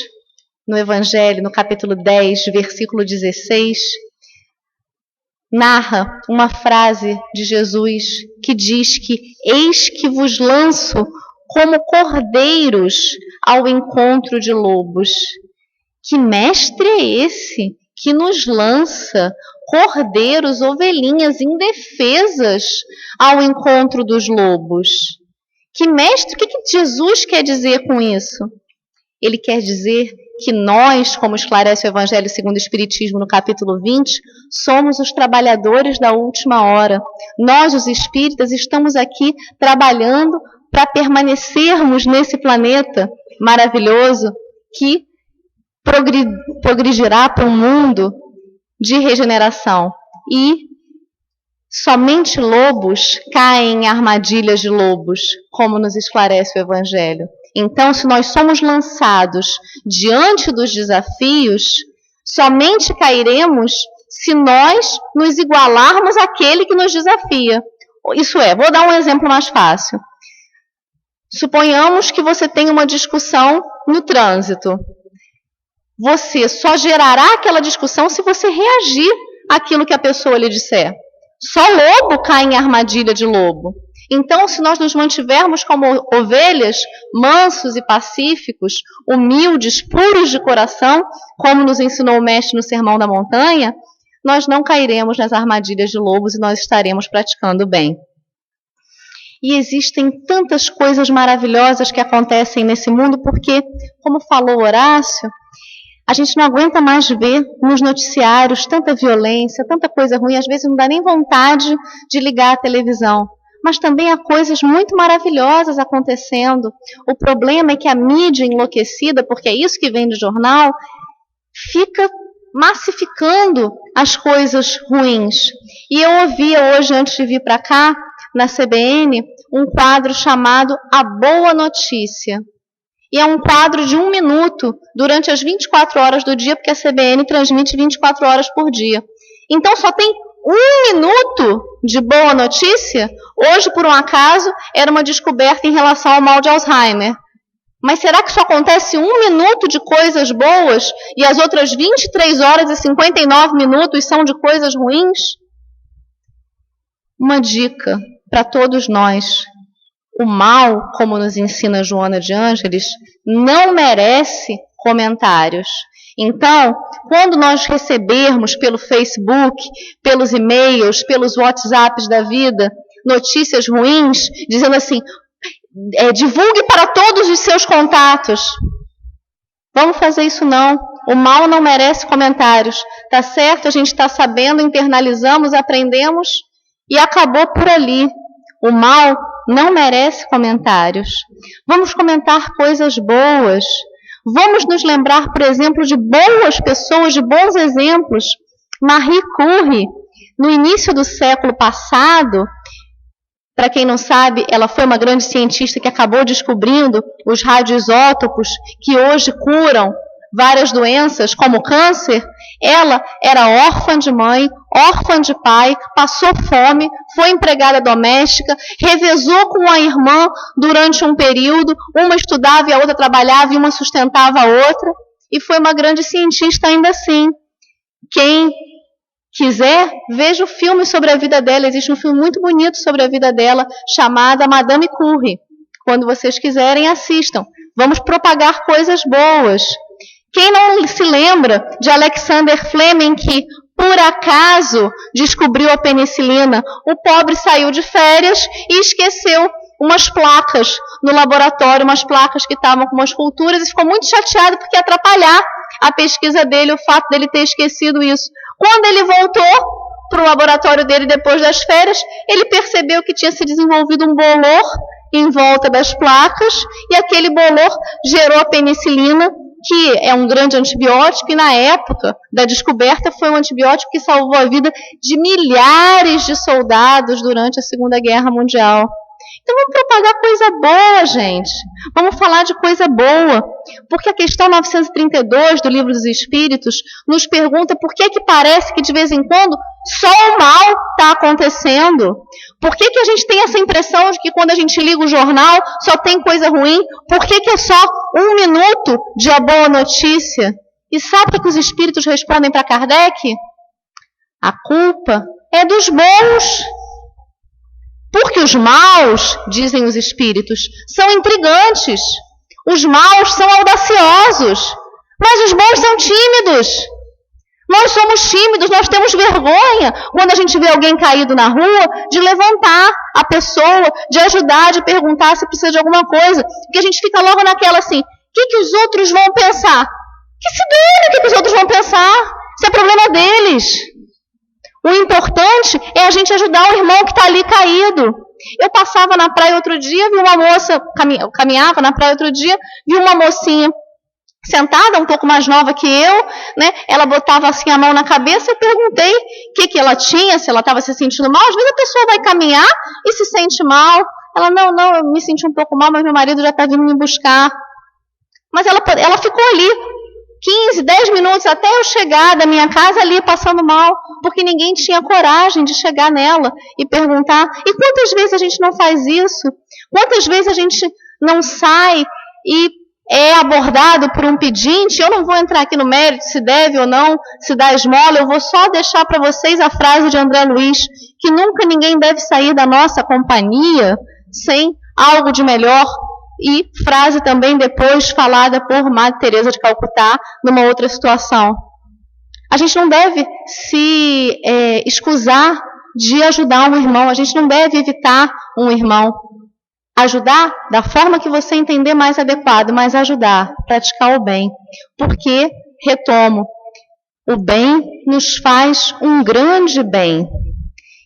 no Evangelho, no capítulo 10, versículo 16, narra uma frase de Jesus que diz que eis que vos lanço como cordeiros ao encontro de lobos. Que mestre é esse que nos lança cordeiros, ovelhinhas indefesas ao encontro dos lobos? Que mestre, o que Jesus quer dizer com isso? Ele quer dizer que nós, como esclarece o Evangelho segundo o Espiritismo no capítulo 20, somos os trabalhadores da última hora. Nós, os espíritas, estamos aqui trabalhando para permanecermos nesse planeta maravilhoso que progredirá para um mundo de regeneração. E somente lobos caem em armadilhas de lobos, como nos esclarece o Evangelho. Então, se nós somos lançados diante dos desafios, somente cairemos se nós nos igualarmos àquele que nos desafia. Isso é, vou dar um exemplo mais fácil. Suponhamos que você tem uma discussão no trânsito. Você só gerará aquela discussão se você reagir àquilo que a pessoa lhe disser. Só lobo cai em armadilha de lobo. Então, se nós nos mantivermos como ovelhas, mansos e pacíficos, humildes, puros de coração, como nos ensinou o Mestre no Sermão da Montanha, nós não cairemos nas armadilhas de lobos e nós estaremos praticando o bem. E existem tantas coisas maravilhosas que acontecem nesse mundo, porque, como falou Horácio, a gente não aguenta mais ver nos noticiários tanta violência, tanta coisa ruim, às vezes não dá nem vontade de ligar a televisão. Mas também há coisas muito maravilhosas acontecendo. O problema é que a mídia enlouquecida, porque é isso que vem do jornal, fica massificando as coisas ruins. E eu ouvia hoje, antes de vir para cá, na CBN, um quadro chamado A Boa Notícia. E é um quadro de 1 minuto durante as 24 horas do dia, porque a CBN transmite 24 horas por dia. Então só tem 1 minuto de boa notícia. Hoje, por um acaso, era uma descoberta em relação ao mal de Alzheimer. Mas será que só acontece 1 minuto de coisas boas e as outras 23 horas e 59 minutos são de coisas ruins? Uma dica para todos nós. O mal, como nos ensina Joana de Ângeles, não merece comentários. Então, quando nós recebermos pelo Facebook, pelos e-mails, pelos WhatsApps da vida, notícias ruins, dizendo assim, divulgue para todos os seus contatos. Vamos fazer isso não. O mal não merece comentários. Tá certo? A gente está sabendo, internalizamos, aprendemos e acabou por ali. O mal não merece comentários. Vamos comentar coisas boas. Vamos nos lembrar, por exemplo, de boas pessoas, de bons exemplos. Marie Curie, no início do século passado, para quem não sabe, ela foi uma grande cientista que acabou descobrindo os radioisótopos que hoje curam várias doenças, como câncer. Ela era órfã de mãe, órfã de pai, passou fome, foi empregada doméstica, revezou com a irmã durante um período, uma estudava e a outra trabalhava e uma sustentava a outra, e foi uma grande cientista ainda assim. Quem quiser, veja o filme sobre a vida dela. Existe um filme muito bonito sobre a vida dela, chamado Madame Curie. Quando vocês quiserem, assistam. Vamos propagar coisas boas. Quem não se lembra de Alexander Fleming, que por acaso descobriu a penicilina? O pobre saiu de férias e esqueceu umas placas no laboratório, umas placas que estavam com umas culturas, e ficou muito chateado porque ia atrapalhar a pesquisa dele, o fato dele ter esquecido isso. Quando ele voltou para o laboratório dele depois das férias, ele percebeu que tinha se desenvolvido um bolor em volta das placas, e aquele bolor gerou a penicilina, que é um grande antibiótico, e na época da descoberta foi um antibiótico que salvou a vida de milhares de soldados durante a Segunda Guerra Mundial. Então vamos propagar coisa boa, gente. Vamos falar de coisa boa. Porque a questão 932 do Livro dos Espíritos nos pergunta por que parece que de vez em quando só o mal está acontecendo. Por que a gente tem essa impressão de que quando a gente liga o jornal só tem coisa ruim? Por que é só 1 minuto de a boa notícia? E sabe o que os espíritos respondem para Kardec? A culpa é dos bons. Porque os maus, dizem os espíritos, são intrigantes. Os maus são audaciosos. Mas os bons são tímidos. Nós somos tímidos, nós temos vergonha quando a gente vê alguém caído na rua, de levantar a pessoa, de ajudar, de perguntar se precisa de alguma coisa. Porque a gente fica logo naquela assim, o que os outros vão pensar? Que se dane o que os outros vão pensar? Isso é problema deles. O importante é a gente ajudar o irmão que está ali caído. Eu passava na praia outro dia, vi uma moça, caminhava na praia outro dia, vi uma mocinha sentada, um pouco mais nova que eu, né? Ela botava assim a mão na cabeça, eu perguntei o que ela tinha, se ela estava se sentindo mal. Às vezes a pessoa vai caminhar e se sente mal. Ela, não, eu me senti um pouco mal, mas meu marido já está vindo me buscar. Mas ela ficou ali 15, 10 minutos até eu chegar da minha casa ali passando mal, porque ninguém tinha coragem de chegar nela e perguntar. E quantas vezes a gente não faz isso? Quantas vezes a gente não sai e é abordado por um pedinte? Eu não vou entrar aqui no mérito se deve ou não, se dá esmola, eu vou só deixar para vocês a frase de André Luiz, que nunca ninguém deve sair da nossa companhia sem algo de melhor. E frase também depois falada por Madre Teresa de Calcutá numa outra situação. A gente não deve se escusar de ajudar um irmão, a gente não deve evitar um irmão. Ajudar da forma que você entender mais adequado, mas ajudar, praticar o bem. Porque, retomo, o bem nos faz um grande bem.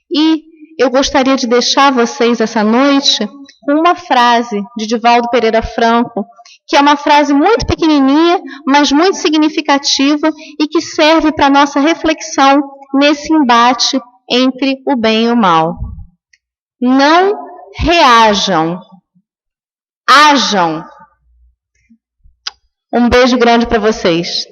E eu gostaria de deixar vocês essa noite com uma frase de Divaldo Pereira Franco, que é uma frase muito pequenininha, mas muito significativa e que serve para a nossa reflexão nesse embate entre o bem e o mal. Não reajam, ajam. Um beijo grande para vocês.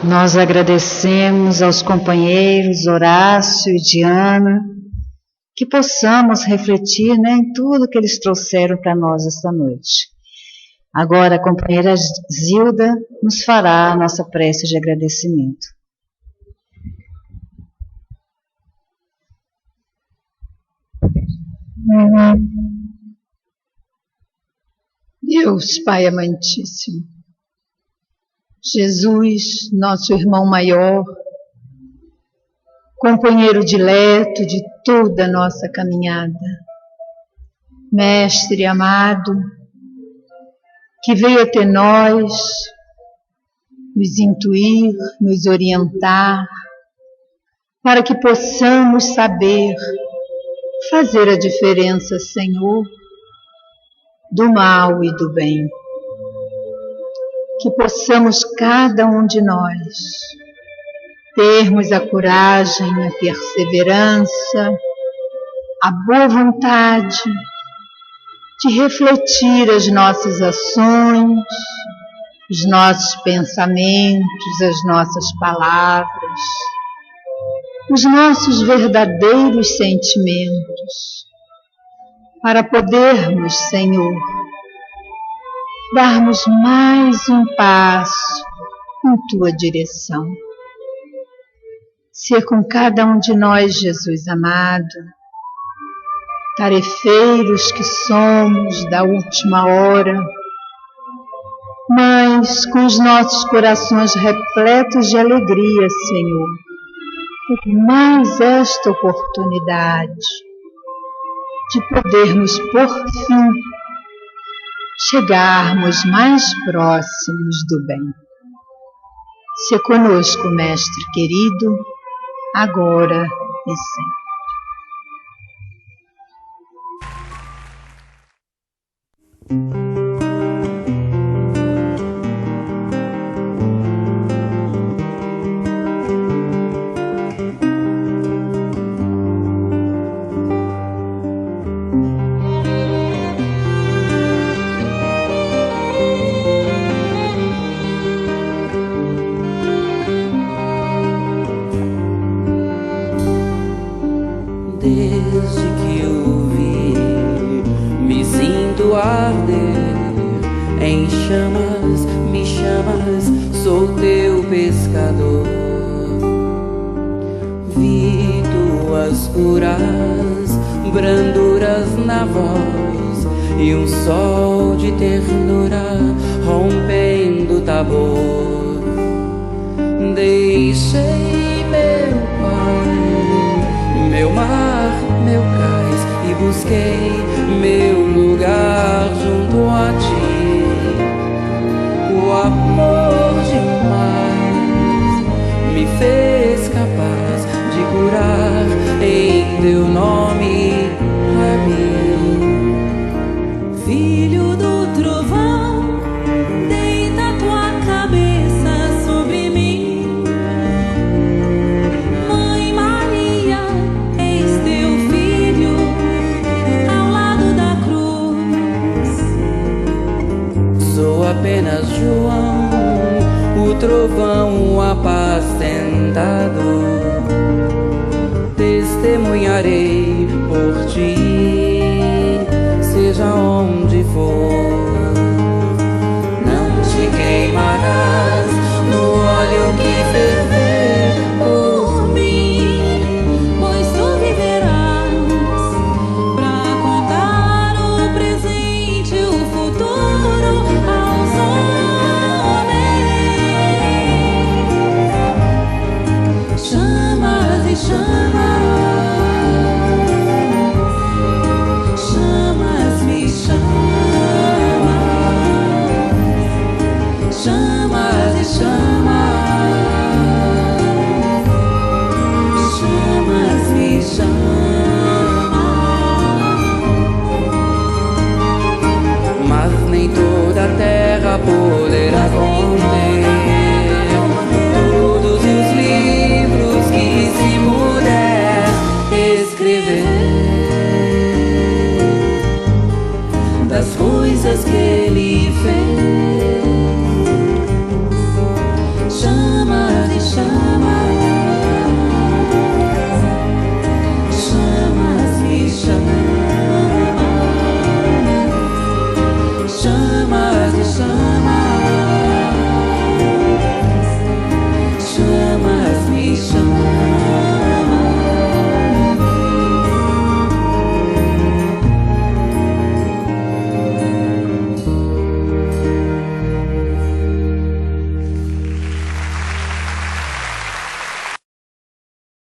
Nós agradecemos aos companheiros Horácio e Diana, que possamos refletir, em tudo que eles trouxeram para nós esta noite. Agora a companheira Zilda nos fará a nossa prece de agradecimento. Deus, Pai amantíssimo, Jesus, nosso irmão maior, companheiro dileto de toda a nossa caminhada, Mestre amado, que veio até nós, nos intuir, nos orientar, para que possamos saber fazer a diferença, Senhor, do mal e do bem. Que possamos cada um de nós termos a coragem, a perseverança, a boa vontade de refletir as nossas ações, os nossos pensamentos, as nossas palavras, os nossos verdadeiros sentimentos, para podermos, Senhor, darmos mais um passo em Tua direção. Ser com cada um de nós, Jesus amado, tarefeiros que somos da última hora, mas com os nossos corações repletos de alegria, Senhor, por mais esta oportunidade de podermos, por fim, chegarmos mais próximos do bem. Se conosco, Mestre querido, agora e sempre. Desde que o vi, me sinto arder em chamas, me chamas, sou teu pescador. Vi tuas puras branduras na voz e um sol de ternura rompendo Tabor. Deixei meu pai, meu mar, meu cais, e busquei meu lugar junto a ti. O amor demais me fez capaz de curar em teu nome, Rabi. Filho do trovão, deita tua cabeça sobre mim. Mãe Maria, eis teu filho ao lado da cruz. Sou apenas João, o trovão apacentado. Testemunharei por ti, seja onde for. Não te queimarás no óleo que ferver por mim, pois tu viverás pra contar o presente e o futuro aos homens. Chamas e chamas